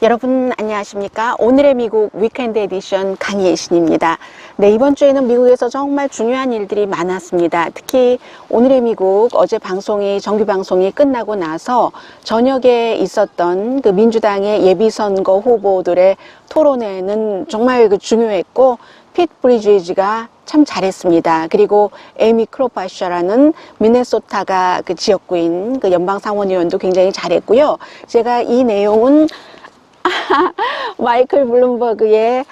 여러분 안녕하십니까? 오늘의 미국 위켄드 에디션 강예신입니다. 네, 이번 주에는 미국에서 정말 중요한 일들이 많았습니다. 특히 오늘의 미국 어제 정규 방송이 끝나고 나서 저녁에 있었던 그 민주당의 예비선거 후보들의 토론회는 정말 중요했고, 핏 브리지지가 참 잘했습니다. 그리고 에이미 클로파셔라는 미네소타가 그 지역구인 그 연방상원의원도 굉장히 잘했고요. 제가 이 내용은 마이클 블룸버그의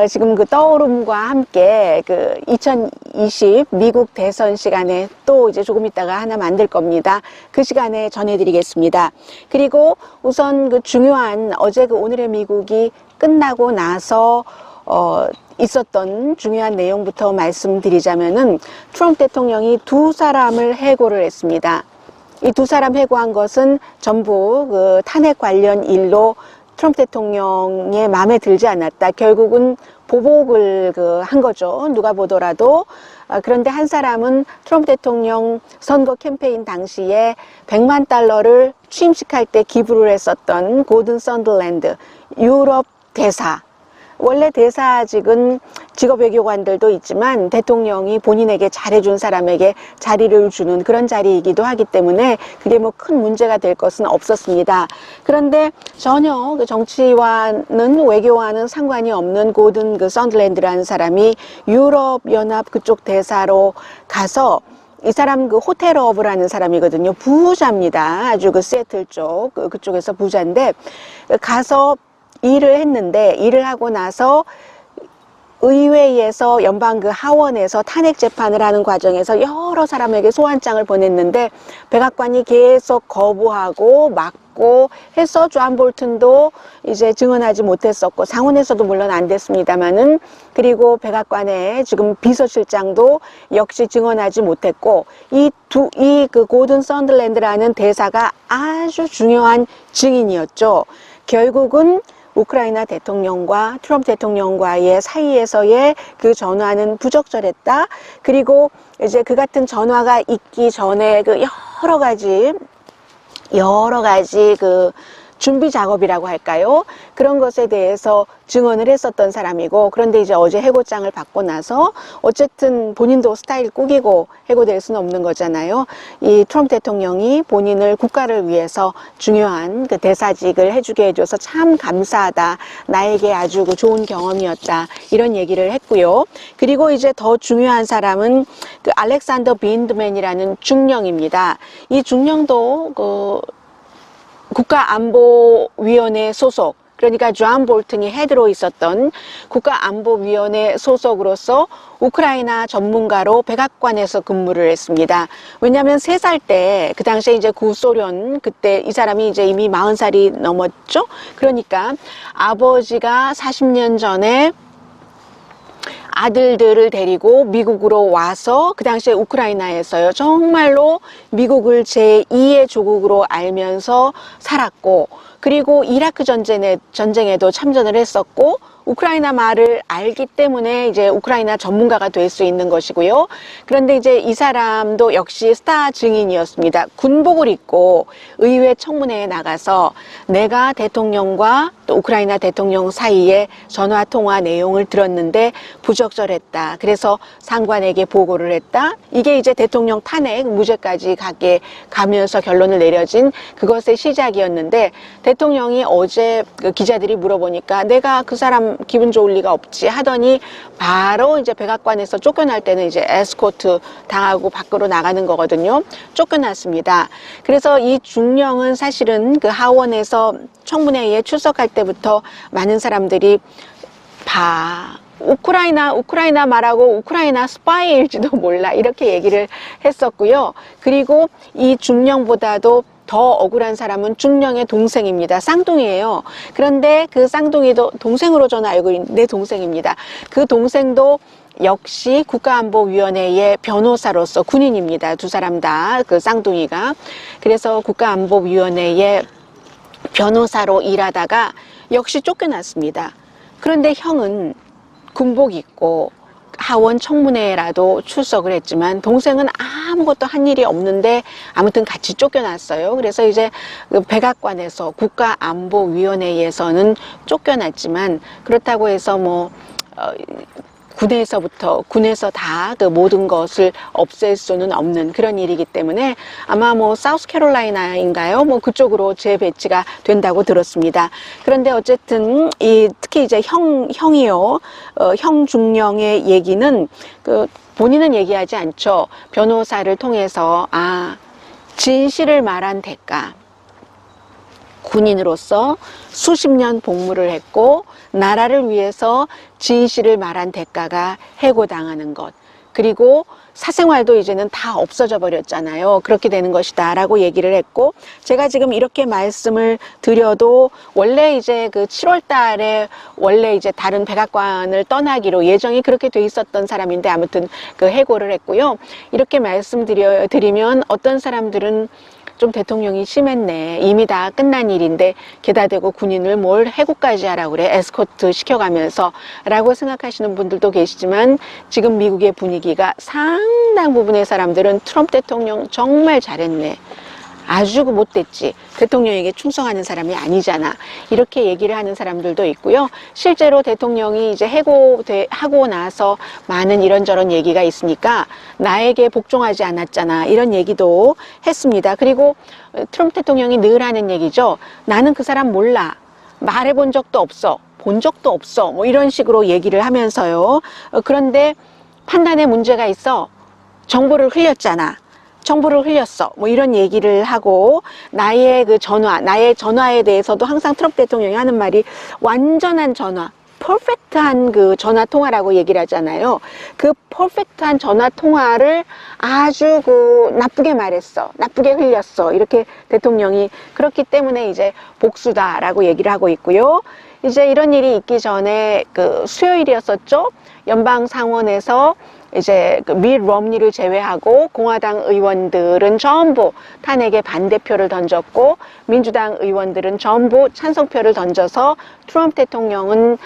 지금 그 떠오름과 함께 그 2020 미국 대선 시간에 또 이제 조금 있다가 하나 만들 겁니다. 그 시간에 전해드리겠습니다. 그리고 우선 그 중요한 어제 그 오늘의 미국이 끝나고 나서 있었던 중요한 내용부터 말씀드리자면은 트럼프 대통령이 두 사람을 해고를 했습니다. 이 두 사람 해고한 것은 전부 그 탄핵 관련 일로 트럼프 대통령의 마음에 들지 않았다. 결국은 보복을 한 거죠. 누가 보더라도. 그런데 한 사람은 트럼프 대통령 선거 캠페인 당시에 $100만 취임식할 때 기부를 했었던 고든 선더랜드 유럽 대사. 원래 대사직은 직업 외교관들도 있지만 대통령이 본인에게 잘해준 사람에게 자리를 주는 그런 자리이기도 하기 때문에 그게 뭐 큰 문제가 될 것은 없었습니다. 그런데 전혀 그 정치와는 외교와는 상관이 없는 고든 선더랜드라는 사람이 유럽연합 그쪽 대사로 가서, 이 사람 그 호텔업을 사람이거든요. 부자입니다. 아주 그 시애틀 쪽 그쪽에서 부자인데 가서 일을 했는데, 일을 하고 나서 의회에서 연방 하원에서 탄핵 재판을 하는 과정에서 여러 사람에게 소환장을 보냈는데 백악관이 계속 거부하고 막고 해서 존 볼튼도 이제 증언하지 못했었고, 상원에서도 물론 안 됐습니다만은, 그리고 백악관의 지금 비서실장도 역시 증언하지 못했고, 이 고든 선더랜드라는 대사가 아주 중요한 증인이었죠. 결국은 우크라이나 대통령과 트럼프 대통령과의 사이에서의 그 전화는 부적절했다. 그리고 이제 그 같은 전화가 있기 전에 그 여러 가지 그 준비 작업이라고 할까요? 그런 것에 대해서 증언을 했었던 사람이고, 그런데 이제 어제 해고장을 받고 나서 어쨌든 본인도 스타일 꾸기고 해고될 수는 없는 거잖아요. 이 트럼프 대통령이 본인을 국가를 위해서 중요한 그 대사직을 해주게 해줘서 참 감사하다. 나에게 아주 그 좋은 경험이었다. 이런 얘기를 했고요. 그리고 이제 더 중요한 사람은 그 알렉산더 빈드맨이라는 중령입니다. 이 중령도 국가안보위원회 소속, 그러니까 존 볼튼이 헤드로 있었던 국가안보위원회 소속으로서 우크라이나 전문가로 백악관에서 근무를 했습니다. 왜냐하면 3살 때, 그 당시에 이제 구소련, 그때 이 사람이 이제 이미 40살이 넘었죠. 그러니까 아버지가 40년 전에 아들들을 데리고 미국으로 와서 그 당시에 우크라이나에서요, 정말로 미국을 제2의 조국으로 알면서 살았고, 그리고 이라크 전쟁에도 참전을 했었고, 우크라이나 말을 알기 때문에 이제 우크라이나 전문가가 될 수 있는 것이고요. 그런데 이제 이 사람도 역시 스타 증인이었습니다. 군복을 입고 의회 청문회에 나가서 내가 대통령과 또 우크라이나 대통령 사이에 전화 통화 내용을 들었는데 부적절했다. 그래서 상관에게 보고를 했다. 이게 이제 대통령 탄핵 무죄까지 가면서 결론을 내려진 그것의 시작이었는데, 대통령이 어제 기자들이 물어보니까 내가 그 사람 기분 좋을 리가 없지 하더니 바로 이제 백악관에서 쫓겨날 때는 이제 에스코트 당하고 밖으로 나가는 거거든요. 쫓겨났습니다. 그래서 이 중령은 사실은 그 하원에서 청문회에 출석할 때부터 많은 사람들이 우크라이나 말하고 우크라이나 스파이일지도 몰라, 이렇게 얘기를 했었고요. 그리고 이 중령보다도 더 억울한 사람은 중령의 동생입니다. 쌍둥이에요. 그런데 그 쌍둥이도 동생으로 저는 알고 있는 내 동생입니다. 그 동생도 역시 국가안보위원회의 변호사로서 군인입니다. 두 사람 다 그 쌍둥이가. 그래서 국가안보위원회의 변호사로 일하다가 역시 쫓겨났습니다. 그런데 형은 군복 입고 하원 청문회라도 출석을 했지만 동생은 아무것도 한 일이 없는데 아무튼 같이 쫓겨났어요. 그래서 이제 그 백악관에서 국가안보위원회에서는 쫓겨났지만 그렇다고 해서 뭐 군에서 다 그 모든 것을 없앨 수는 없는 그런 일이기 때문에 아마 뭐 사우스캐롤라이나인가요? 뭐 그쪽으로 재배치가 된다고 들었습니다. 그런데 어쨌든 특히 이제 형이요, 형중령의 얘기는 그 본인은 얘기하지 않죠. 변호사를 통해서 진실을 말한 대가. 군인으로서 수십 년 복무를 했고 나라를 위해서 진실을 말한 대가가 해고당하는 것, 그리고 사생활도 이제는 다 없어져 버렸잖아요. 그렇게 되는 것이다 라고 얘기를 했고, 제가 지금 이렇게 말씀을 드려도 원래 이제 그 7월 달에 원래 이제 다른 백악관을 떠나기로 예정이 그렇게 돼 있었던 사람인데 아무튼 그 해고를 했고요. 이렇게 말씀드리면 어떤 사람들은 좀 대통령이 심했네. 이미 다 끝난 일인데 게다 대고 군인을 뭘 해고까지 하라고 그래. 에스코트 시켜가면서 라고 생각하시는 분들도 계시지만 지금 미국의 분위기가 상당 부분의 사람들은 트럼프 대통령 정말 잘했네. 아주 못됐지. 대통령에게 충성하는 사람이 아니잖아. 이렇게 얘기를 하는 사람들도 있고요. 실제로 대통령이 이제 해고하고 나서 많은 이런저런 얘기가 있으니까 나에게 복종하지 않았잖아. 이런 얘기도 했습니다. 그리고 트럼프 대통령이 늘 하는 얘기죠. 나는 그 사람 몰라. 말해본 적도 없어. 본 적도 없어. 뭐 이런 식으로 얘기를 하면서요. 그런데 판단에 문제가 있어. 정보를 흘렸잖아. 정보를 흘렸어. 뭐 이런 얘기를 하고 나의 전화에 대해서도 항상 트럼프 대통령이 하는 말이 완전한 전화, 퍼펙트한 그 전화 통화라고 얘기를 하잖아요. 그 퍼펙트한 전화 통화를 아주 나쁘게 말했어. 나쁘게 흘렸어. 이렇게 대통령이 그렇기 때문에 이제 복수다라고 얘기를 하고 있고요. 이제 이런 일이 있기 전에 수요일이었었죠. 연방 상원에서 이제 밋 럼니를 제외하고 공화당 의원들은 전부 탄핵에 반대표를 던졌고 민주당 의원들은 전부 찬성표를 던져서 트럼프 대통령은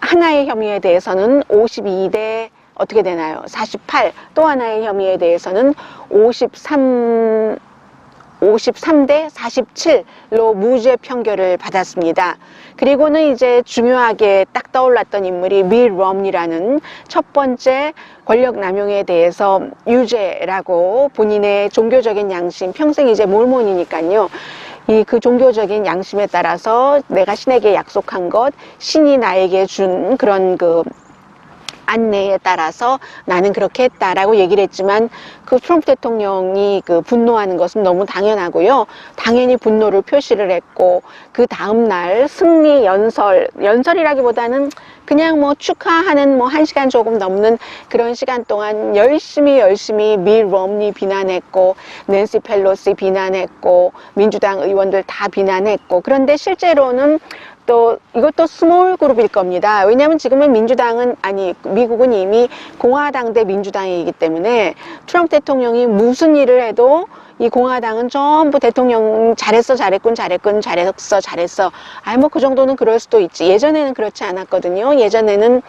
하나의 혐의에 대해서는 52대 어떻게 되나요? 48. 또 하나의 혐의에 대해서는 53대 47로 무죄 판결을 받았습니다. 그리고는 이제 중요하게 딱 떠올랐던 인물이 밋 럼니라는 첫 번째 권력 남용에 대해서 유죄라고 본인의 종교적인 양심, 평생 이제 몰몬이니까요. 그 종교적인 양심에 따라서 내가 신에게 약속한 것, 신이 나에게 준 그런 안내에 따라서 나는 그렇게 했다라고 얘기를 했지만 트럼프 대통령이 분노하는 것은 너무 당연하고요. 당연히 분노를 표시를 했고 그 다음날 승리 연설이라기보다는 그냥 뭐 축하하는 1시간 조금 넘는 그런 시간 동안 열심히 밋 럼니 비난했고 낸시 펠로시 비난했고 민주당 의원들 다 비난했고, 그런데 실제로는 또 이것도 스몰 그룹일 겁니다. 왜냐하면 지금은 미국은 이미 공화당 대 민주당이기 때문에 트럼프 대통령이 무슨 일을 해도 이 공화당은 전부 대통령 잘했어. 뭐 그 정도는 그럴 수도 있지. 예전에는 그렇지 않았거든요. 예전에는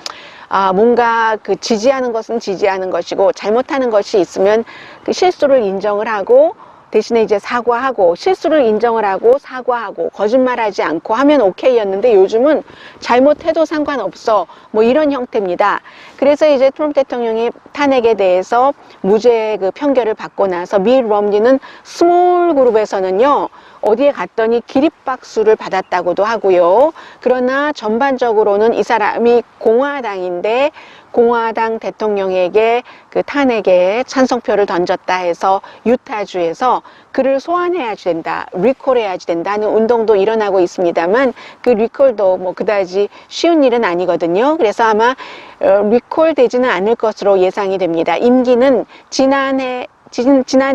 뭔가 지지하는 것은 지지하는 것이고 잘못하는 것이 있으면 그 실수를 인정을 하고 대신에 이제 사과하고 실수를 인정을 하고 사과하고 거짓말하지 않고 하면 오케이였는데 요즘은 잘못해도 상관없어. 뭐 이런 형태입니다. 그래서 이제 트럼프 대통령이 탄핵에 대해서 무죄 판결을 받고 나서 밋 럼니는 스몰 그룹에서는요. 어디에 갔더니 기립박수를 받았다고도 하고요. 그러나 전반적으로는 이 사람이 공화당인데 공화당 대통령에게 탄핵에 찬성표를 던졌다 해서 유타주에서 그를 소환해야지 된다, 리콜해야지 된다는 운동도 일어나고 있습니다만 그 리콜도 뭐 그다지 쉬운 일은 아니거든요. 그래서 아마 리콜되지는 않을 것으로 예상이 됩니다. 임기는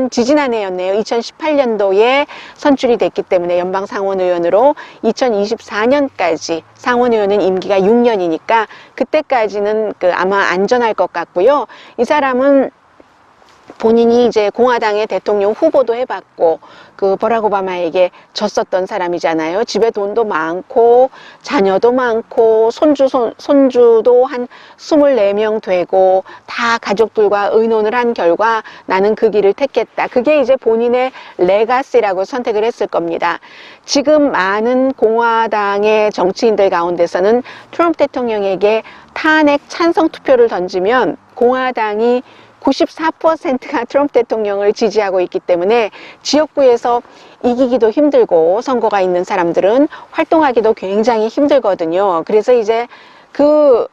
지지난해였네요. 2018년도에 선출이 됐기 때문에 연방 상원의원으로 2024년까지 상원의원은 임기가 6년이니까 그때까지는 아마 안전할 것 같고요. 이 사람은 본인이 이제 공화당의 대통령 후보도 해봤고 그 버락 오바마에게 졌었던 사람이잖아요. 집에 돈도 많고 자녀도 많고 손주도 한 24명 되고 다 가족들과 의논을 한 결과 나는 그 길을 택했다. 그게 이제 본인의 레가시라고 선택을 했을 겁니다. 지금 많은 공화당의 정치인들 가운데서는 트럼프 대통령에게 탄핵 찬성 투표를 던지면 공화당이 94%가 트럼프 대통령을 지지하고 있기 때문에 지역구에서 이기기도 힘들고 선거가 있는 사람들은 활동하기도 굉장히 힘들거든요. 그래서 이제 그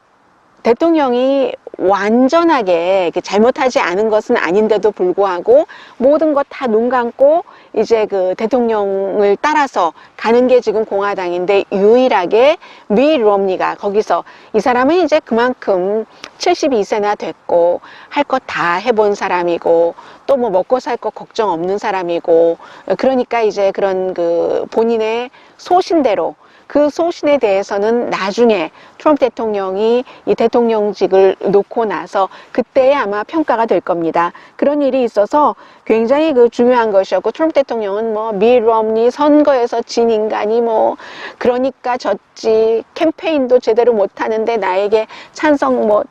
대통령이 완전하게 잘못하지 않은 것은 아닌데도 불구하고 모든 것 다 눈 감고 이제 그 대통령을 따라서 가는 게 지금 공화당인데 유일하게 밋 롬니가 거기서 이 사람은 이제 그만큼 72세나 됐고 할 것 다 해본 사람이고 또 뭐 먹고 살 것 걱정 없는 사람이고 그러니까 이제 그런 그 본인의 소신대로 그 소신에 대해서는 나중에 트럼프 대통령이 이 대통령직을 놓고 나서 그때에 아마 평가가 될 겁니다. 그런 일이 있어서 굉장히 그 중요한 것이었고 트럼프 대통령은 뭐 밋 롬니 선거에서 진 인간이 뭐 그러니까 졌지 캠페인도 제대로 못하는데 나에게 찬성 뭐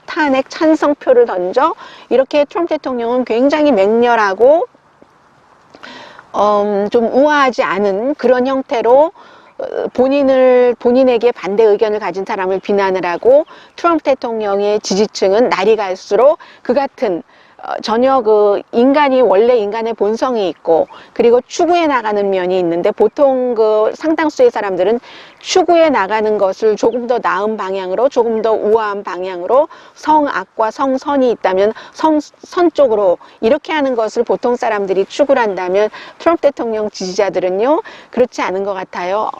탄핵 찬성표를 던져 이렇게 트럼프 대통령은 굉장히 맹렬하고 좀 우아하지 않은 그런 형태로 본인에게 반대 의견을 가진 사람을 비난을 하고 트럼프 대통령의 지지층은 날이 갈수록 그 같은 전혀 그 인간이 원래 인간의 본성이 있고 그리고 추구해 나가는 면이 있는데 보통 그 상당수의 사람들은 추구해 나가는 것을 조금 더 나은 방향으로 조금 더 우아한 방향으로 성악과 성선이 있다면 성선 쪽으로 이렇게 하는 것을 보통 사람들이 추구를 한다면 트럼프 대통령 지지자들은요 그렇지 않은 것 같아요.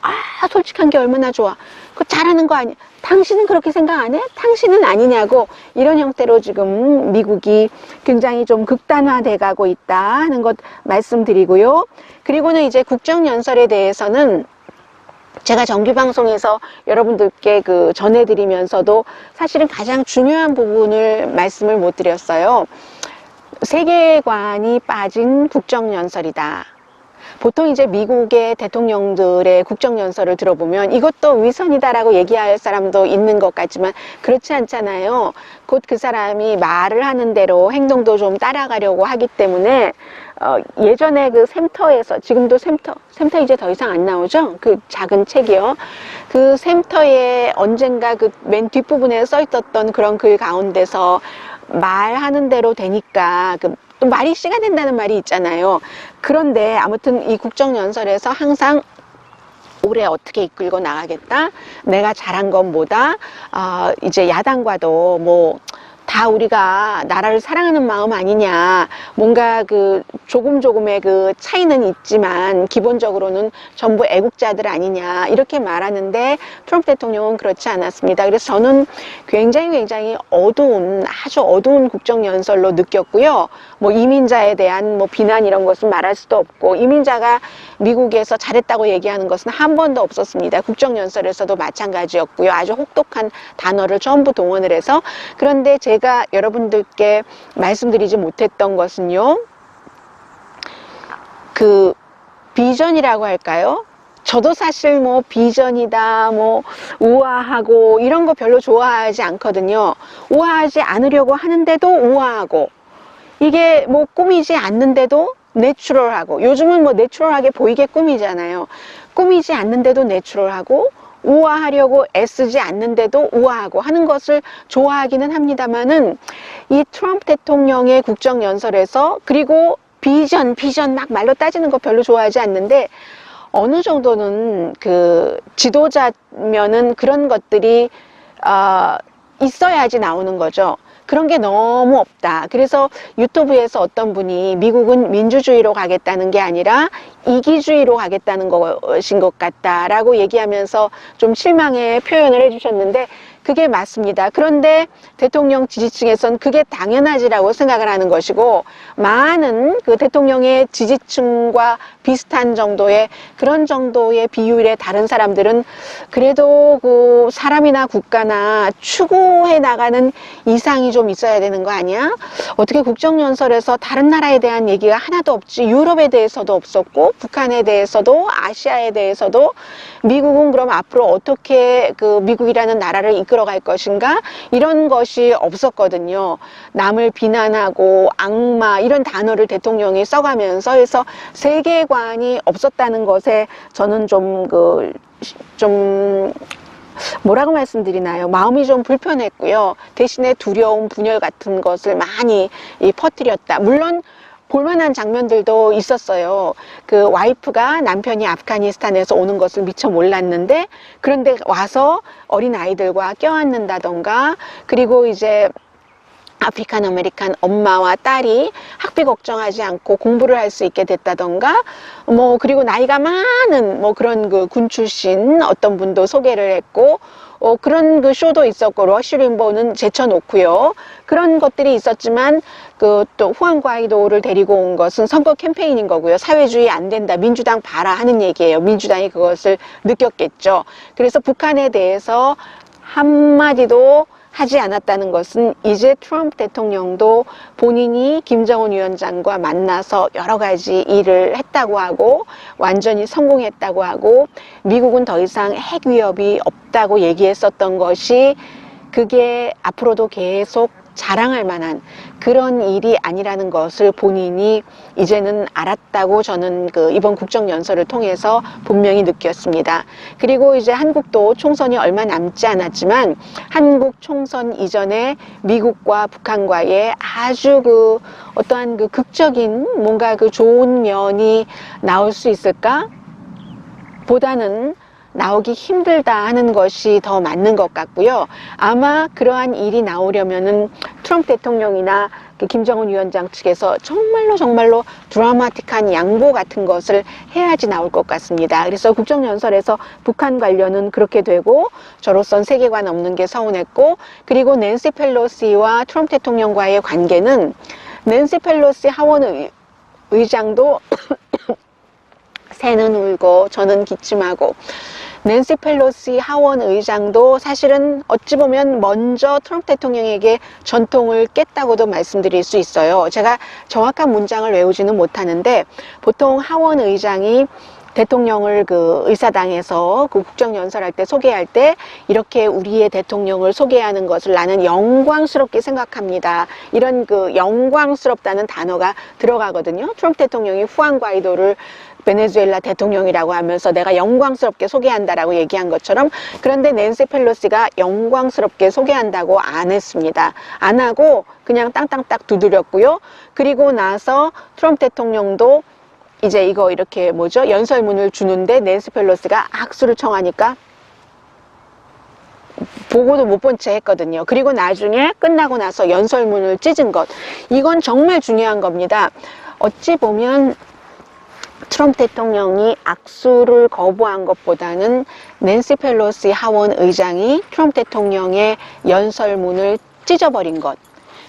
아 솔직한 게 얼마나 좋아. 그거 잘하는 거 아니야. 당신은 그렇게 생각 안 해? 당신은 아니냐고 이런 형태로 지금 미국이 굉장히 좀 극단화돼 가고 있다 하는 것 말씀드리고요. 그리고는 이제 국정연설에 대해서는 제가 정규 방송에서 여러분들께 그 전해드리면서도 사실은 가장 중요한 부분을 말씀을 못 드렸어요. 세계관이 빠진 국정연설이다. 보통 이제 미국의 대통령들의 국정연설을 들어보면 이것도 위선이다라고 얘기할 사람도 있는 것 같지만 그렇지 않잖아요. 곧 그 사람이 말을 하는 대로 행동도 좀 따라가려고 하기 때문에 예전에 그 샘터에서 지금도 샘터 이제 더 이상 안 나오죠? 그 작은 책이요. 그 샘터에 언젠가 그 맨 뒷부분에 써 있었던 그런 글 가운데서 말하는 대로 되니까 또 말이 씨가 된다는 말이 있잖아요. 그런데 아무튼 이 국정연설에서 항상 올해 어떻게 이끌고 나가겠다. 내가 잘한 건 뭐다. 이제 야당과도 뭐 다 우리가 나라를 사랑하는 마음 아니냐. 뭔가 그 조금의 그 차이는 있지만 기본적으로는 전부 애국자들 아니냐. 이렇게 말하는데 트럼프 대통령은 그렇지 않았습니다. 그래서 저는 굉장히 어두운 아주 어두운 국정연설로 느꼈고요. 뭐 이민자에 대한 뭐 비난 이런 것은 말할 수도 없고 이민자가 미국에서 잘했다고 얘기하는 것은 한 번도 없었습니다. 국정연설에서도 마찬가지였고요. 아주 혹독한 단어를 전부 동원을 해서 그런데 제가 여러분들께 말씀드리지 못했던 것은요. 그 비전이라고 할까요? 저도 사실 뭐 비전이다, 뭐 우아하고 이런 거 별로 좋아하지 않거든요. 우아하지 않으려고 하는데도 우아하고 이게 뭐 꾸미지 않는데도 내추럴하고 요즘은 뭐 내추럴하게 보이게 꾸미잖아요. 꾸미지 않는데도 내추럴하고 우아하려고 애쓰지 않는데도 우아하고 하는 것을 좋아하기는 합니다만은 이 트럼프 대통령의 국정연설에서 그리고 비전 막 말로 따지는 거 별로 좋아하지 않는데 어느 정도는 그 지도자면은 그런 것들이 있어야지 나오는 거죠. 그런 게 너무 없다. 그래서 유튜브에서 어떤 분이 미국은 민주주의로 가겠다는 게 아니라 이기주의로 가겠다는 것인 것 같다라고 얘기하면서 좀 실망의 표현을 해주셨는데 그게 맞습니다. 그런데 대통령 지지층에선 그게 당연하지라고 생각을 하는 것이고 많은 그 대통령의 지지층과 비슷한 정도의 그런 정도의 비율의 다른 사람들은 그래도 그 사람이나 국가나 추구해 나가는 이상이 좀 있어야 되는 거 아니야? 어떻게 국정연설에서 다른 나라에 대한 얘기가 하나도 없지? 유럽에 대해서도 없었고 북한에 대해서도 아시아에 대해서도 미국은 그럼 앞으로 어떻게 그 미국이라는 나라를 이끌어갈 것인가? 이런 것이 없었거든요. 남을 비난하고 악마 이런 단어를 대통령이 써가면서 해서 세계관이 없었다는 것에 저는 좀 뭐라고 말씀드리나요? 마음이 좀 불편했고요. 대신에 두려움, 분열 같은 것을 많이 퍼뜨렸다. 물론 볼만한 장면들도 있었어요. 그 와이프가 남편이 아프가니스탄에서 오는 것을 미처 몰랐는데 그런데 와서 어린 아이들과 껴안는다던가 그리고 이제 아프리칸 아메리칸 엄마와 딸이 학비 걱정하지 않고 공부를 할 수 있게 됐다던가 그리고 나이가 많은 그런 그 군 출신 어떤 분도 소개를 했고 그런 그 쇼도 있었고 러쉬 림보는 제쳐놓고요. 그런 것들이 있었지만 그 또 후안 과이도를 데리고 온 것은 선거 캠페인인 거고요. 사회주의 안 된다. 민주당 봐라 하는 얘기예요. 민주당이 그것을 느꼈겠죠. 그래서 북한에 대해서 한마디도 하지 않았다는 것은 이제 트럼프 대통령도 본인이 김정은 위원장과 만나서 여러 가지 일을 했다고 하고 완전히 성공했다고 하고 미국은 더 이상 핵 위협이 없다고 얘기했었던 것이 그게 앞으로도 계속 자랑할 만한 그런 일이 아니라는 것을 본인이 이제는 알았다고 저는 이번 국정연설을 통해서 분명히 느꼈습니다. 그리고 이제 한국도 총선이 얼마 남지 않았지만 한국 총선 이전에 미국과 북한과의 아주 어떠한 극적인 뭔가 좋은 면이 나올 수 있을까? 보다는 나오기 힘들다 하는 것이 더 맞는 것 같고요. 아마 그러한 일이 나오려면은 트럼프 대통령이나 김정은 위원장 측에서 정말로 드라마틱한 양보 같은 것을 해야지 나올 것 같습니다. 그래서 국정연설에서 북한 관련은 그렇게 되고 저로선 세계관 없는 게 서운했고 그리고 낸시 펠로시와 트럼프 대통령과의 관계는 낸시 펠로시 하원 의장도 새는 울고 저는 기침하고 낸시 펠로시 하원 의장도 사실은 어찌 보면 먼저 트럼프 대통령에게 전통을 깼다고도 말씀드릴 수 있어요. 제가 정확한 문장을 외우지는 못하는데 보통 하원 의장이 대통령을 의사당에서 국정연설할 때 소개할 때 이렇게 우리의 대통령을 소개하는 것을 나는 영광스럽게 생각합니다. 이런 영광스럽다는 단어가 들어가거든요. 트럼프 대통령이 후안 과이도를 베네수엘라 대통령이라고 하면서 내가 영광스럽게 소개한다라고 얘기한 것처럼 그런데 낸시 펠로시가 영광스럽게 소개한다고 안 했습니다. 안 하고 그냥 땅땅딱 두드렸고요. 그리고 나서 트럼프 대통령도 이제 이거 이렇게 연설문을 주는데 낸시 펠로시가 악수를 청하니까 보고도 못 본 채 했거든요. 그리고 나중에 끝나고 나서 연설문을 찢은 것 이건 정말 중요한 겁니다. 어찌 보면 트럼프 대통령이 악수를 거부한 것보다는 낸시 펠로시 하원 의장이 트럼프 대통령의 연설문을 찢어버린 것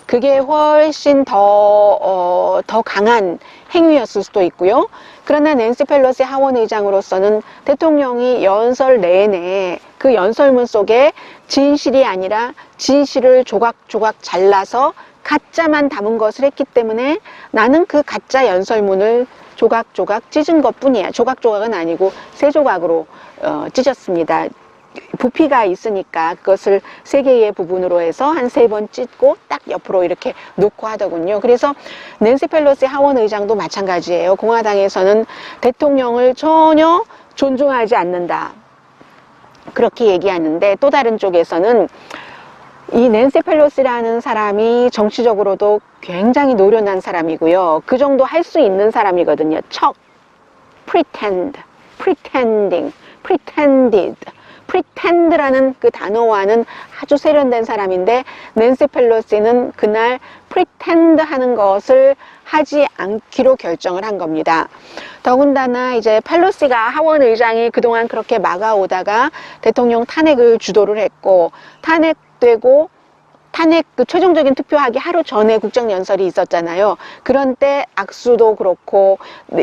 그게 훨씬 더 강한 행위였을 수도 있고요. 그러나 낸시 펠로시 하원 의장으로서는 대통령이 연설 내내 그 연설문 속에 진실이 아니라 진실을 조각조각 잘라서 가짜만 담은 것을 했기 때문에 나는 그 가짜 연설문을 조각조각 찢은 것 뿐이야. 조각조각은 아니고 세 조각으로 찢었습니다. 부피가 있으니까 그것을 세 개의 부분으로 해서 한 3번 찢고 딱 옆으로 이렇게 놓고 하더군요. 그래서 낸시 펠로시 하원 의장도 마찬가지예요. 공화당에서는 대통령을 전혀 존중하지 않는다. 그렇게 얘기하는데 또 다른 쪽에서는 이 낸시 펠로시라는 사람이 정치적으로도 굉장히 노련한 사람이고요. 그 정도 할 수 있는 사람이거든요. 척, pretend, pretending, pretended. pretend라는 그 단어와는 아주 세련된 사람인데 낸시 펠로시는 그날 pretend 하는 것을 하지 않기로 결정을 한 겁니다. 더군다나 이제 펠로시가 하원 의장이 그동안 그렇게 막아오다가 대통령 탄핵을 주도를 했고 탄핵되고 탄핵 그 최종적인 투표하기 하루 전에 국정연설이 있었잖아요. 그런 때 악수도 그렇고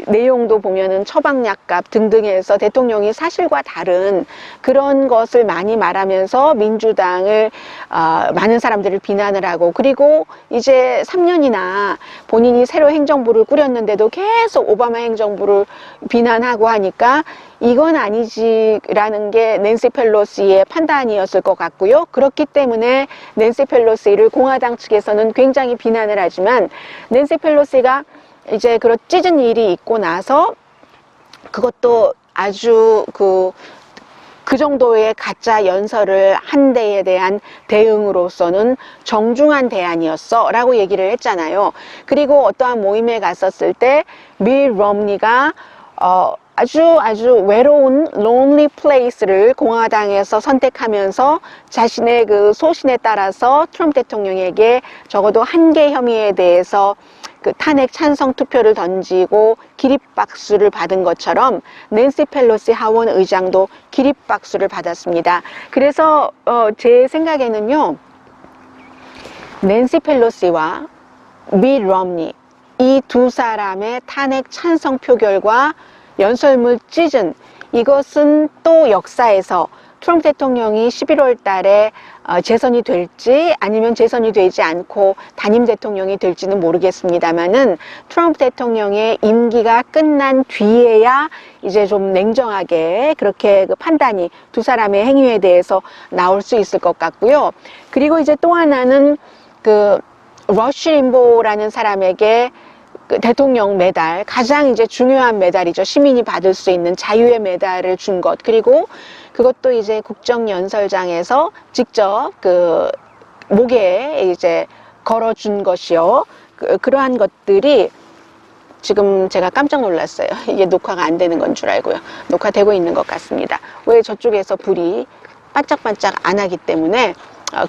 내용도 보면은 처방약값 등등 해서 대통령이 사실과 다른 그런 것을 많이 말하면서 민주당을 많은 사람들을 비난을 하고, 그리고 이제 3년이나 본인이 새로 행정부를 꾸렸는데도 계속 오바마 행정부를 비난하고 하니까 이건 아니지라는 게 낸시 펠로시의 판단이었을 것 같고요. 그렇기 때문에 낸시 펠로시를 공화당 측에서는 굉장히 비난을 하지만, 낸시 펠로시가 이제 그런 찢은 일이 있고 나서 그것도 아주 그 정도의 가짜 연설을 한 데에 대한 대응으로서는 정중한 대안이었어 라고 얘기를 했잖아요. 그리고 어떠한 모임에 갔었을 때 밀 럼니가 아주 외로운 lonely place를 공화당에서 선택하면서 자신의 그 소신에 따라서 트럼프 대통령에게 적어도 한 개 혐의에 대해서 그 탄핵 찬성 투표를 던지고 기립박수를 받은 것처럼 낸시 펠로시 하원 의장도 기립박수를 받았습니다. 그래서 제 생각에는요, 낸시 펠로시와 밋 럼니 이 두 사람의 탄핵 찬성 표결과 연설문 찢은 이것은 또 역사에서 트럼프 대통령이 11월 달에 재선이 될지 아니면 재선이 되지 않고 단임 대통령이 될지는 모르겠습니다만은 트럼프 대통령의 임기가 끝난 뒤에야 이제 좀 냉정하게 그렇게 그 판단이 두 사람의 행위에 대해서 나올 수 있을 것 같고요. 그리고 이제 또 하나는 그 러쉬 림보라는 사람에게 그 대통령 메달, 가장 이제 중요한 메달이죠. 시민이 받을 수 있는 자유의 메달을 준 것. 그리고 그것도 이제 국정연설장에서 직접 그 목에 이제 걸어준 것이요. 그러한 것들이 지금 제가 깜짝 놀랐어요. 이게 녹화가 안 되는 건 줄 알고요. 녹화되고 있는 것 같습니다. 왜 저쪽에서 불이 반짝반짝 안 하기 때문에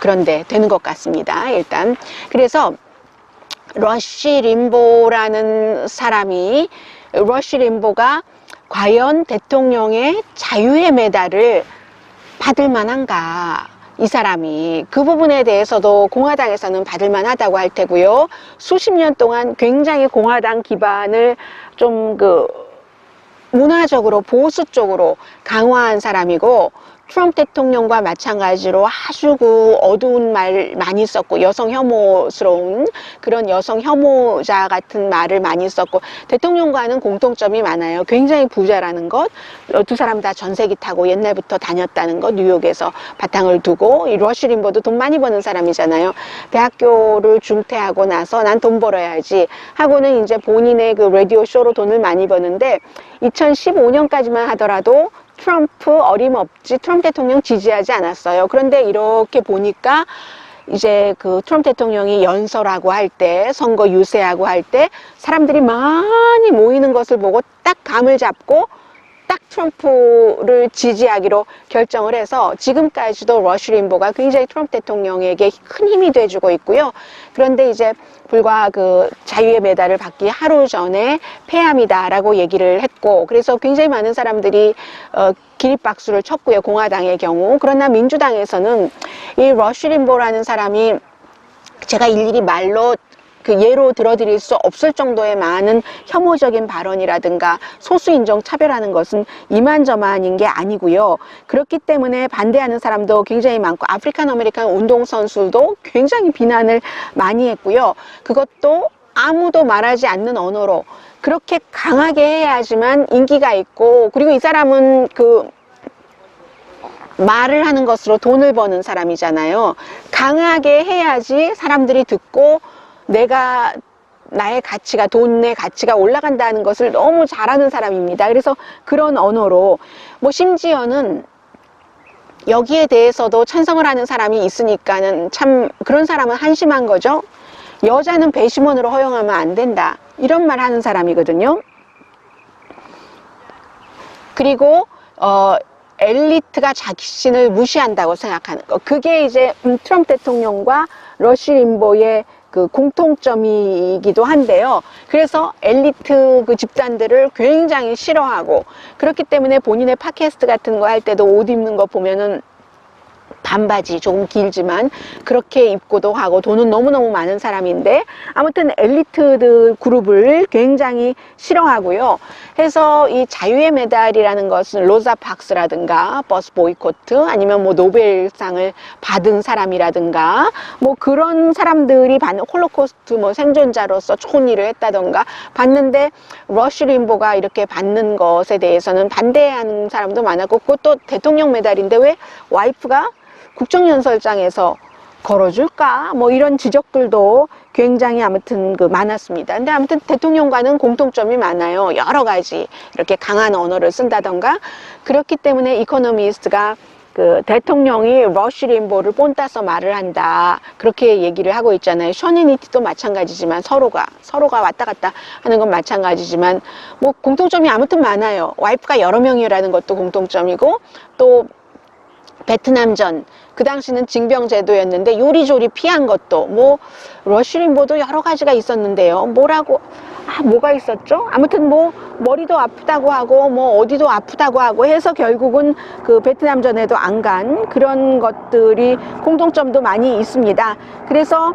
그런데 되는 것 같습니다. 일단. 그래서 러쉬 림보라는 사람이, 러쉬 림보가 과연 대통령의 자유의 메달을 받을 만한가, 이 사람이 그 부분에 대해서도 공화당에서는 받을 만하다고 할 테고요. 수십 년 동안 굉장히 공화당 기반을 좀 문화적으로 보수 쪽으로 강화한 사람이고, 트럼프 대통령과 마찬가지로 아주 어두운 말 많이 썼고 여성 혐오스러운 그런 여성 혐오자 같은 말을 많이 썼고, 대통령과는 공통점이 많아요. 굉장히 부자라는 것, 두 사람 다 전세기 타고 옛날부터 다녔다는 것, 뉴욕에서 바탕을 두고. 이 러쉬 림보도 돈 많이 버는 사람이잖아요. 대학교를 중퇴하고 나서 난 돈 벌어야지 하고는 이제 본인의 그 라디오 쇼로 돈을 많이 버는데 2015년까지만 하더라도 트럼프 어림없이 트럼프 대통령 지지하지 않았어요. 그런데 이렇게 보니까 이제 그 트럼프 대통령이 연설하고 할 때, 선거 유세하고 할 때 사람들이 많이 모이는 것을 보고 딱 감을 잡고 딱 트럼프를 지지하기로 결정을 해서 지금까지도 러쉬 림보가 굉장히 트럼프 대통령에게 큰 힘이 돼주고 있고요. 그런데 이제 불과 그 자유의 메달을 받기 하루 전에 폐암이다라고 얘기를 했고, 그래서 굉장히 많은 사람들이 기립박수를 쳤고요, 공화당의 경우. 그러나 민주당에서는 이 러쉬 림보라는 사람이 제가 일일이 말로 예로 들어드릴 수 없을 정도의 많은 혐오적인 발언이라든가 소수인종 차별하는 것은 이만저만인 게 아니고요. 그렇기 때문에 반대하는 사람도 굉장히 많고, 아프리칸 아메리칸 운동선수도 굉장히 비난을 많이 했고요. 그것도 아무도 말하지 않는 언어로 그렇게 강하게 해야지만 인기가 있고, 그리고 이 사람은 말을 하는 것으로 돈을 버는 사람이잖아요. 강하게 해야지 사람들이 듣고 나의 가치가, 돈의 가치가 올라간다는 것을 너무 잘하는 사람입니다. 그래서 그런 언어로, 심지어는 여기에 대해서도 찬성을 하는 사람이 있으니까는 참 그런 사람은 한심한 거죠. 여자는 배심원으로 허용하면 안 된다, 이런 말 하는 사람이거든요. 그리고 엘리트가 자신을 무시한다고 생각하는 거, 그게 이제 트럼프 대통령과 러쉬 림보의 그 공통점이기도 한데요. 그래서 엘리트 그 집단들을 굉장히 싫어하고, 그렇기 때문에 본인의 팟캐스트 같은 거 할 때도 옷 입는 거 보면은 반바지 조금 길지만 그렇게 입고도 하고 돈은 너무너무 많은 사람인데 아무튼 엘리트들 그룹을 굉장히 싫어하고요. 해서 이 자유의 메달이라는 것은 로자 박스라든가 버스 보이코트 아니면 뭐 노벨상을 받은 사람이라든가 뭐 그런 사람들이 받는 홀로코스트 뭐 생존자로서 좋은 일을 했다던가 받는데 러쉬 림보가 이렇게 받는 것에 대해서는 반대하는 사람도 많았고 그것도 대통령 메달인데 왜 와이프가 국정연설장에서 걸어줄까? 뭐 이런 지적들도 굉장히 아무튼 많았습니다. 근데 아무튼 대통령과는 공통점이 많아요. 여러 가지 이렇게 강한 언어를 쓴다던가 그렇기 때문에 이코노미스트가 그 대통령이 러쉬 림보를 본따서 말을 한다 그렇게 얘기를 하고 있잖아요. 셔니니티도 마찬가지지만 서로가 왔다 갔다 하는 건 마찬가지지만 뭐 공통점이 아무튼 많아요. 와이프가 여러 명이라는 것도 공통점이고 또 베트남전 그 당시는 징병제도였는데 요리조리 피한 것도 뭐 러쉬 림보도 여러 가지가 있었는데요. 뭐가 있었죠? 아무튼 뭐 머리도 아프다고 하고 뭐 어디도 아프다고 하고 해서 결국은 그 베트남전에도 안 간 그런 것들이 공통점도 많이 있습니다. 그래서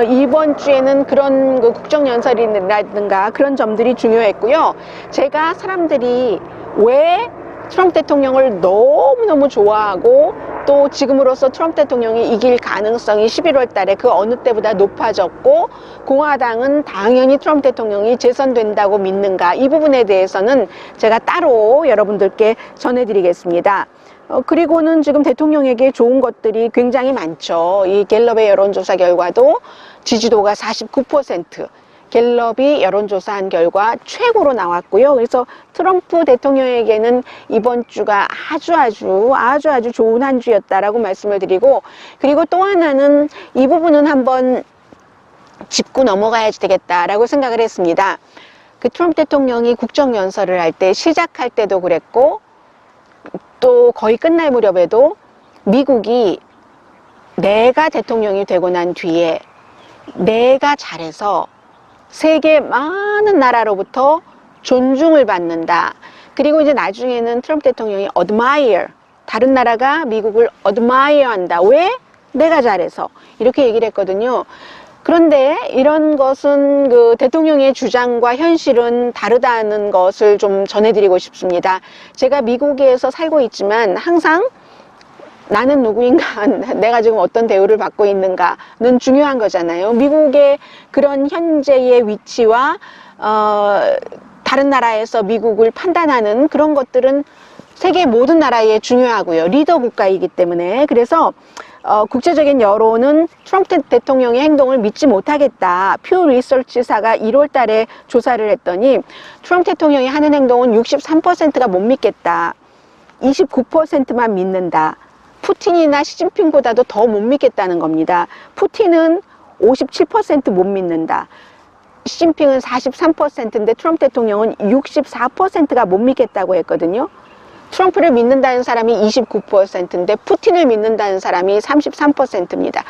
이번 주에는 그런 그 국정연설이라든가 그런 점들이 중요했고요. 제가 사람들이 왜 트럼프 대통령을 너무너무 좋아하고 또 지금으로서 트럼프 대통령이 이길 가능성이 11월 달에 그 어느 때보다 높아졌고 공화당은 당연히 트럼프 대통령이 재선된다고 믿는가 이 부분에 대해서는 제가 따로 여러분들께 전해드리겠습니다. 그리고는 지금 대통령에게 좋은 것들이 굉장히 많죠. 이 갤럽의 여론조사 결과도 지지도가 49%. 갤럽이 여론조사한 결과 최고로 나왔고요. 그래서 트럼프 대통령에게는 이번 주가 아주 좋은 한 주였다라고 말씀을 드리고 그리고 또 하나는 이 부분은 한번 짚고 넘어가야 되겠다라고 생각을 했습니다. 그 트럼프 대통령이 국정연설을 할 때 시작할 때도 그랬고 또 거의 끝날 무렵에도 미국이 내가 대통령이 되고 난 뒤에 내가 잘해서 세계 많은 나라로부터 존중을 받는다. 그리고 이제 나중에는 트럼프 대통령이 admire, 다른 나라가 미국을 admire 한다. 왜? 내가 잘해서. 이렇게 얘기를 했거든요. 그런데 이런 것은 그 대통령의 주장과 현실은 다르다는 것을 좀 전해드리고 싶습니다. 제가 미국에서 살고 있지만 항상 나는 누구인가, 내가 지금 어떤 대우를 받고 있는가는 중요한 거잖아요. 미국의 그런 현재의 위치와 다른 나라에서 미국을 판단하는 그런 것들은 세계 모든 나라에 중요하고요. 리더 국가이기 때문에. 그래서 국제적인 여론은 트럼프 대통령의 행동을 믿지 못하겠다. 퓨 리서치사가 1월 달에 조사를 했더니 트럼프 대통령이 하는 행동은 63%가 못 믿겠다. 29%만 믿는다. 푸틴이나 시진핑보다도 더 못 믿겠다는 겁니다. 푸틴은 57% 못 믿는다. 시진핑은 43%인데 트럼프 대통령은 64%가 못 믿겠다고 했거든요. 트럼프를 믿는다는 사람이 29%인데 푸틴을 믿는다는 사람이 33%입니다.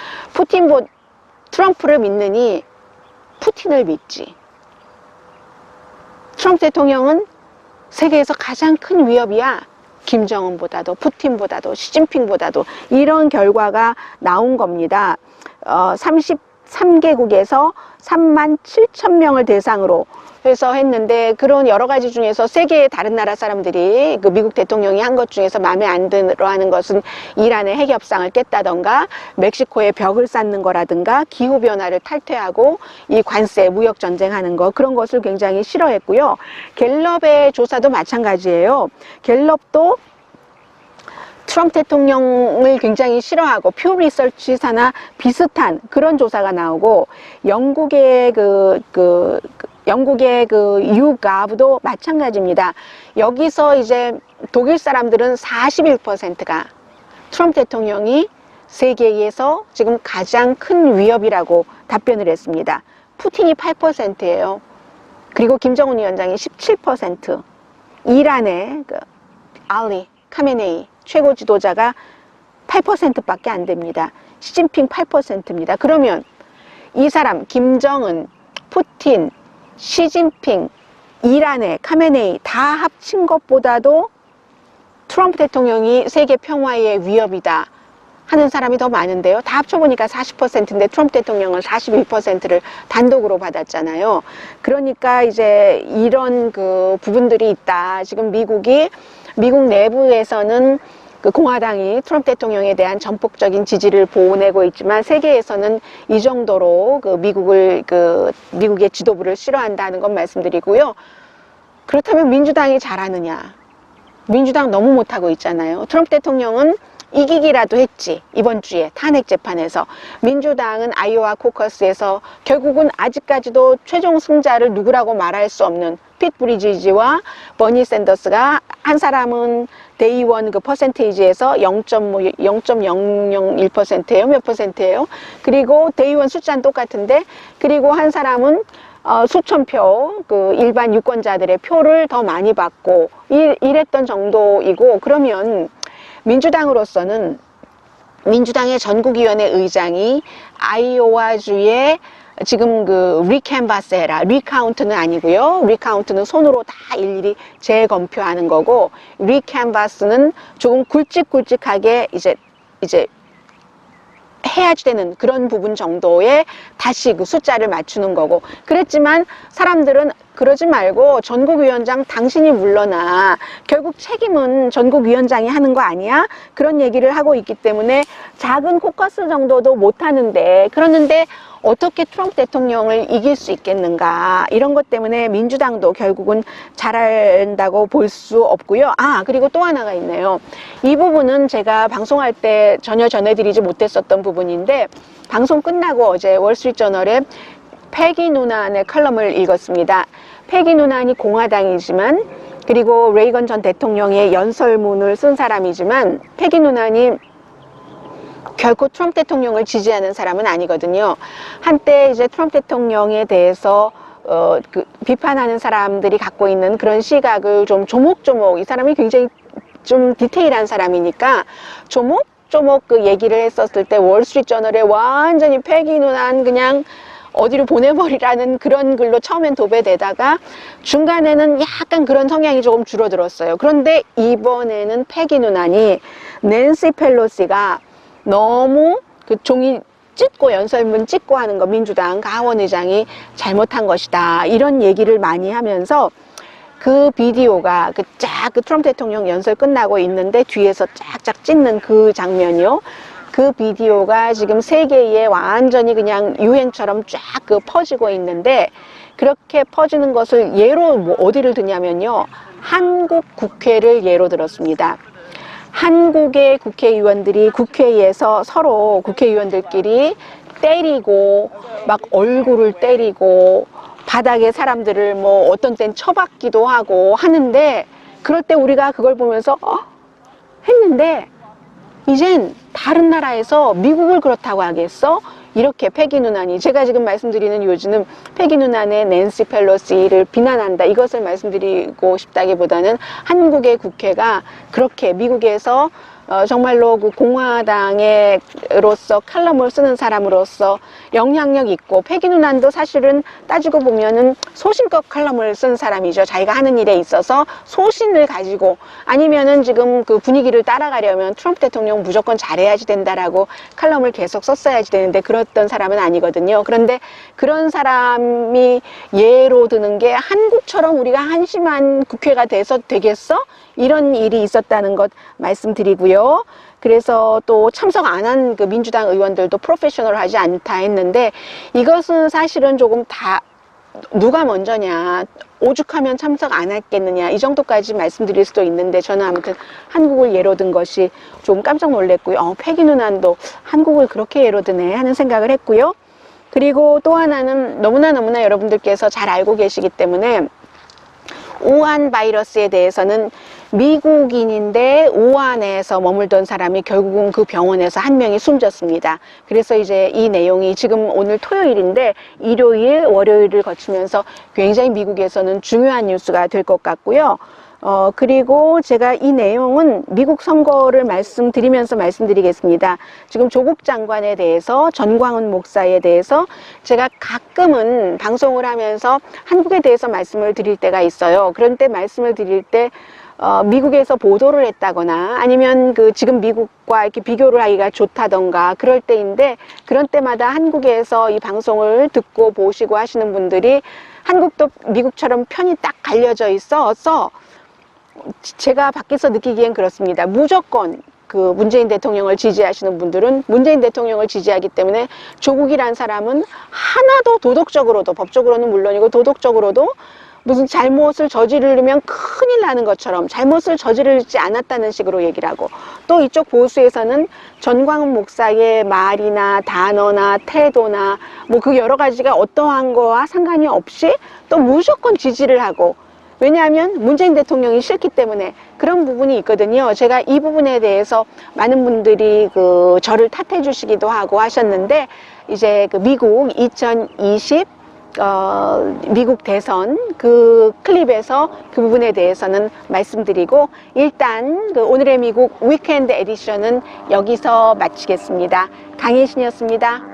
트럼프를 믿느니 푸틴을 믿지. 트럼프 대통령은 세계에서 가장 큰 위협이야. 김정은보다도 푸틴보다도 시진핑보다도 이런 결과가 나온 겁니다. 33개국에서 37,000명을 대상으로 해서 했는데 그런 여러 가지 중에서 세계의 다른 나라 사람들이 그 미국 대통령이 한 것 중에서 마음에 안 들어 하는 것은 이란의 핵 협상을 깼다던가 멕시코에 벽을 쌓는 거라든가 기후변화를 탈퇴하고 이 관세 무역 전쟁하는 거 그런 것을 굉장히 싫어했고요. 갤럽의 조사도 마찬가지예요. 갤럽도 트럼프 대통령을 굉장히 싫어하고 퓨 리서치사나 비슷한 그런 조사가 나오고 영국의 영국의 유가브도 마찬가지입니다. 여기서 이제 독일 사람들은 41%가 트럼프 대통령이 세계에서 지금 가장 큰 위협이라고 답변을 했습니다. 푸틴이 8%예요. 그리고 김정은 위원장이 17%, 이란의 알리 카메네이 최고 지도자가 8%밖에 안 됩니다. 시진핑 8%입니다. 그러면 이 사람 김정은, 푸틴, 시진핑, 이란의 카메네이 다 합친 것보다도 트럼프 대통령이 세계 평화의 위협이다 하는 사람이 더 많은데요. 다 합쳐보니까 40%인데 트럼프 대통령은 42%를 단독으로 받았잖아요. 그러니까 이제 이런 그 부분들이 있다. 지금 미국 내부에서는 그 공화당이 트럼프 대통령에 대한 전폭적인 지지를 보내고 있지만 세계에서는 이 정도로 그 미국의 지도부를 싫어한다는 건 말씀드리고요. 그렇다면 민주당이 잘하느냐? 민주당 너무 못하고 있잖아요. 트럼프 대통령은 이기기라도 했지. 이번 주에 탄핵 재판에서. 민주당은 아이오와 코커스에서 결국은 아직까지도 최종 승자를 누구라고 말할 수 없는 핏 브리지지와 버니 샌더스가 한 사람은 데이원 그 퍼센테이지에서 0.001%예요. 몇 %예요? 그리고 데이원 숫자는 똑같은데 그리고 한 사람은 수천 표, 그 일반 유권자들의 표를 더 많이 받고 이랬던 정도이고 그러면 민주당으로서는 민주당의 전국위원회 의장이 아이오와주에 지금 그 리캔바스 해라. 리카운트는 아니고요. 리카운트는 손으로 다 일일이 재검표하는 거고 리캔바스는 조금 굵직굵직하게 이제 해야지 되는 그런 부분 정도에 다시 그 숫자를 맞추는 거고 그랬지만 사람들은 그러지 말고 전국위원장 당신이 물러나 결국 책임은 전국위원장이 하는 거 아니야? 그런 얘기를 하고 있기 때문에 작은 코커스 정도도 못하는데 그러는데 어떻게 트럼프 대통령을 이길 수 있겠는가 이런 것 때문에 민주당도 결국은 잘한다고 볼 수 없고요. 그리고 또 하나가 있네요. 이 부분은 제가 방송할 때 전혀 전해드리지 못했었던 부분인데 방송 끝나고 어제 월스트리트저널에 패기 누난의 칼럼을 읽었습니다. 패기 누난이 공화당이지만 그리고 레이건 전 대통령의 연설문을 쓴 사람이지만 패기 누난이 결코 트럼프 대통령을 지지하는 사람은 아니거든요. 한때 이제 트럼프 대통령에 대해서 비판하는 사람들이 갖고 있는 그런 시각을 좀 조목조목 이 사람이 굉장히 좀 디테일한 사람이니까 조목조목 그 얘기를 했었을 때 월스트리트저널에 완전히 패기 누난 그냥 어디로 보내버리라는 그런 글로 처음엔 도배되다가 중간에는 약간 그런 성향이 조금 줄어들었어요. 그런데 이번에는 패기 누난이 낸시 펠로시가 너무 그 종이 찍고 연설문 찍고 하는 거 민주당 하원 의장이 잘못한 것이다 이런 얘기를 많이 하면서 그 비디오가 그 트럼프 대통령 연설 끝나고 있는데 뒤에서 쫙쫙 찍는 그 장면이요. 그 비디오가 지금 세계에 완전히 그냥 유행처럼 쫙 그 퍼지고 있는데 그렇게 퍼지는 것을 예로 뭐 어디를 드냐면요. 한국 국회를 예로 들었습니다. 한국의 국회의원들이 국회에서 서로 국회의원들끼리 때리고 막 얼굴을 때리고 바닥에 사람들을 뭐 어떤 땐 쳐박기도 하고 하는데 그럴 때 우리가 그걸 보면서 했는데 이젠 다른 나라에서 미국을 그렇다고 하겠어? 이렇게 패기 누난이 제가 지금 말씀드리는 요즘은 패기 누난의 낸시 펠로시를 비난한다 이것을 말씀드리고 싶다기보다는 한국의 국회가 그렇게 미국에서 정말로 그 공화당으로서 칼럼을 쓰는 사람으로서 영향력 있고 패기 누난도 사실은 따지고 보면은 소신껏 칼럼을 쓴 사람이죠. 자기가 하는 일에 있어서 소신을 가지고 아니면은 지금 그 분위기를 따라가려면 트럼프 대통령 무조건 잘해야지 된다라고 칼럼을 계속 썼어야지 되는데 그랬던 사람은 아니거든요. 그런데 그런 사람이 예로 드는 게 한국처럼 우리가 한심한 국회가 돼서 되겠어? 이런 일이 있었다는 것 말씀드리고요. 그래서 또 참석 안 한 그 민주당 의원들도 프로페셔널하지 않다 했는데 이것은 사실은 조금 다 누가 먼저냐 오죽하면 참석 안 했겠느냐 이 정도까지 말씀드릴 수도 있는데 저는 아무튼 한국을 예로 든 것이 좀 깜짝 놀랐고요. 패기 누난도 한국을 그렇게 예로 드네 하는 생각을 했고요. 그리고 또 하나는 너무나 여러분들께서 잘 알고 계시기 때문에 우한 바이러스에 대해서는 미국인인데 우한에서 머물던 사람이 결국은 그 병원에서 한 명이 숨졌습니다. 그래서 이제 이 내용이 지금 오늘 토요일인데 일요일, 월요일을 거치면서 굉장히 미국에서는 중요한 뉴스가 될 것 같고요. 그리고 제가 이 내용은 미국 선거를 말씀드리면서 말씀드리겠습니다. 지금 조국 장관에 대해서 전광훈 목사에 대해서 제가 가끔은 방송을 하면서 한국에 대해서 말씀을 드릴 때가 있어요. 그런 때 말씀을 드릴 때 미국에서 보도를 했다거나 아니면 그 지금 미국과 이렇게 비교를 하기가 좋다던가 그럴 때인데, 그런 때마다 한국에서 이 방송을 듣고 보시고 하시는 분들이 한국도 미국처럼 편이 딱 갈려져 있어서 제가 밖에서 느끼기엔 그렇습니다. 무조건 그 문재인 대통령을 지지하시는 분들은 문재인 대통령을 지지하기 때문에 조국이란 사람은 하나도 도덕적으로도, 법적으로는 물론이고 도덕적으로도 무슨 잘못을 저지르면 큰일 나는 것처럼 잘못을 저지르지 않았다는 식으로 얘기를 하고, 또 이쪽 보수에서는 전광훈 목사의 말이나 단어나 태도나 뭐 그 여러 가지가 어떠한 거와 상관이 없이 또 무조건 지지를 하고, 왜냐하면 문재인 대통령이 싫기 때문에 그런 부분이 있거든요. 제가 이 부분에 대해서 많은 분들이 그 저를 탓해 주시기도 하고 하셨는데, 이제 그 미국 2020 미국 대선 그 클립에서 그 부분에 대해서는 말씀드리고, 일단 그 오늘의 미국 위켄드 에디션은 여기서 마치겠습니다. 강혜신이었습니다.